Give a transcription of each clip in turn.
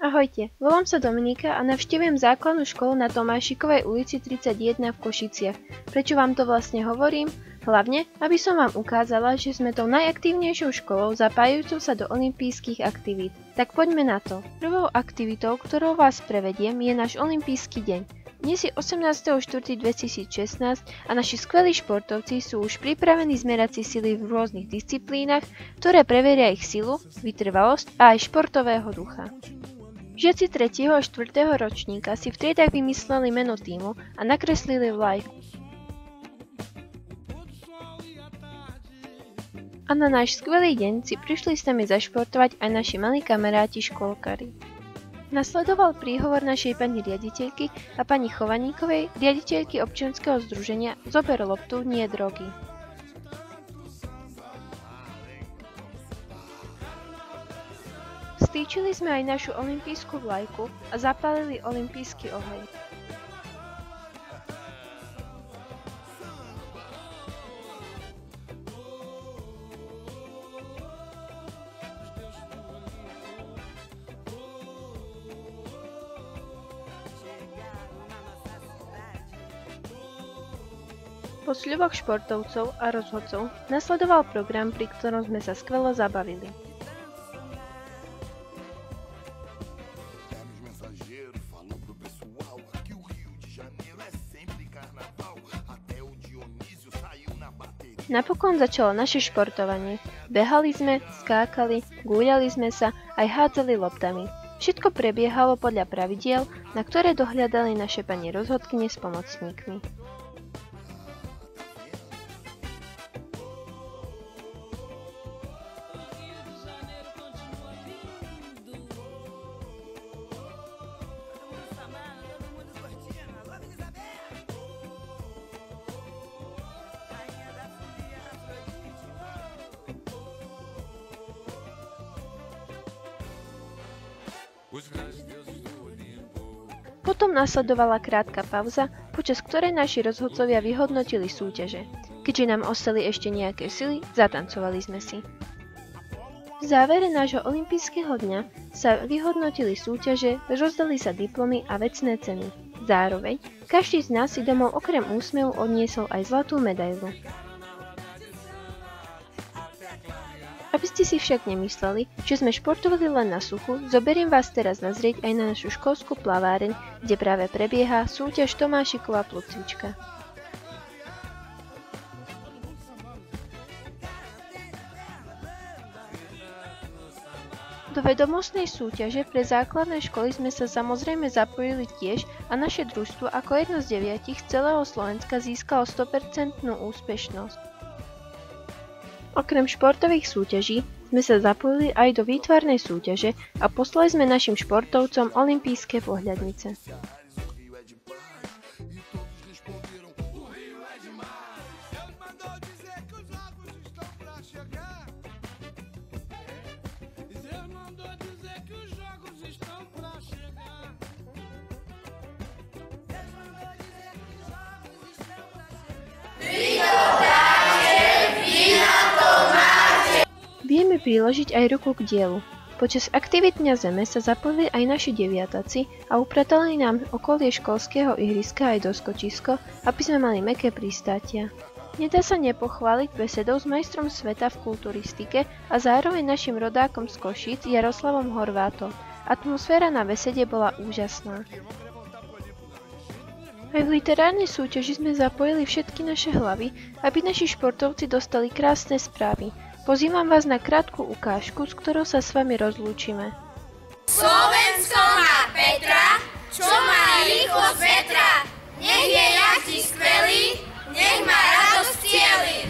Ahojte, volám sa Dominika a navštevujem základnú školu na Tomášikovej ulici 31 v Košiciach. Prečo vám to vlastne hovorím? Hlavne, aby som vám ukázala, že sme tou najaktívnejšou školou zapájajúcou sa do olympijských aktivít. Tak poďme na to. Prvou aktivitou, ktorou vás prevediem, je náš olympijský deň. Dnes je 18.4.2016 a naši skvelí športovci sú už pripravení zmerať si sily v rôznych disciplínach, ktoré preveria ich silu, vytrvalosť a aj športového ducha. Žiaci 3. a 4. ročníka si v triedách vymysleli meno tímu a nakreslili vlajku. A na náš skvelý deň si prišli s nami zašportovať aj naši malí kamaráti škôlkari. Nasledoval príhovor našej pani riaditeľky a pani Chovaníkovej, riaditeľky občianskeho združenia Zober loptu, nie drogy. Stýčili sme aj našu olympijskú vlajku a zapálili olympijský oheň. Po sľuboch športovcov a rozhodcov nasledoval program, pri ktorom sme sa skvelo zabavili. Napokon začalo naše športovanie. Behali sme, skákali, gúľali sme sa, aj hádzali loptami. Všetko prebiehalo podľa pravidiel, na ktoré dohľadali naše pani rozhodkyne s pomocníkmi. Potom nasledovala krátka pauza, počas ktorej naši rozhodcovia vyhodnotili súťaže. Keďže nám ostali ešte nejaké sily, zatancovali sme si. V závere nášho olympijského dňa sa vyhodnotili súťaže, rozdali sa diplomy a vecné ceny. Zároveň, každý z nás si domov okrem úsmevu odniesol aj zlatú medailu. Aby ste si však nemysleli, že sme športovali len na suchu, zoberiem vás teraz nazrieť aj na našu školskú plaváreň, kde práve prebieha súťaž Tomášikova plotvička. Do vedomostnej súťaže pre základné školy sme sa samozrejme zapojili tiež a naše družstvo ako jedno z 9 z celého Slovenska získalo 100% úspešnosť. Okrem športových súťaží sme sa zapojili aj do výtvarnej súťaže a poslali sme našim športovcom olympijské pohľadnice. Vieme priložiť aj ruku k dielu. Počas aktivít Dňa Zeme sa zapojili aj naši deviataci a upratali nám okolie školského ihriska aj doskočisko, aby sme mali mäkké pristátia. Nedá sa nepochváliť besedou s majstrom sveta v kulturistike a zároveň našim rodákom z Košíc Jaroslavom Horvátom. Atmosféra na besede bola úžasná. Aj v literárnej súťaži sme zapojili všetky naše hlavy, aby naši športovci dostali krásne správy. Pozývam vás na krátku ukážku, s ktorou sa s vami rozlúčime. Slovensko má Petra, čo má rýchlosť vetra. Nech je jazdí skvelý, nech má radosť cieli.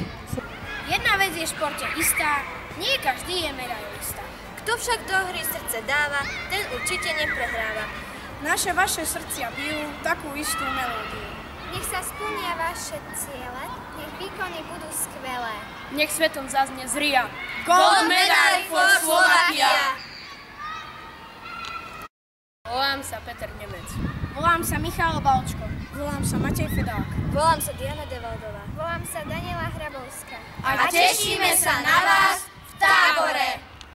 Jedna vec je v športe istá, nie každý je medailista. Kto však do hry srdce dáva, ten určite neprehráva. Vaše srdcia bijú takú istú melódiu. Nech sa splnia vaše ciele, nech výkony budú skvelé. Nech svetom zaznie z Ria. Gold medal for Slovakia! Volám sa Peter Nemec. Volám sa Michal Balčko. Volám sa Matej Fedák. Volám sa Diana Devaldová. Volám sa Daniela Hrabovská. A tešíme sa na vás v tábore!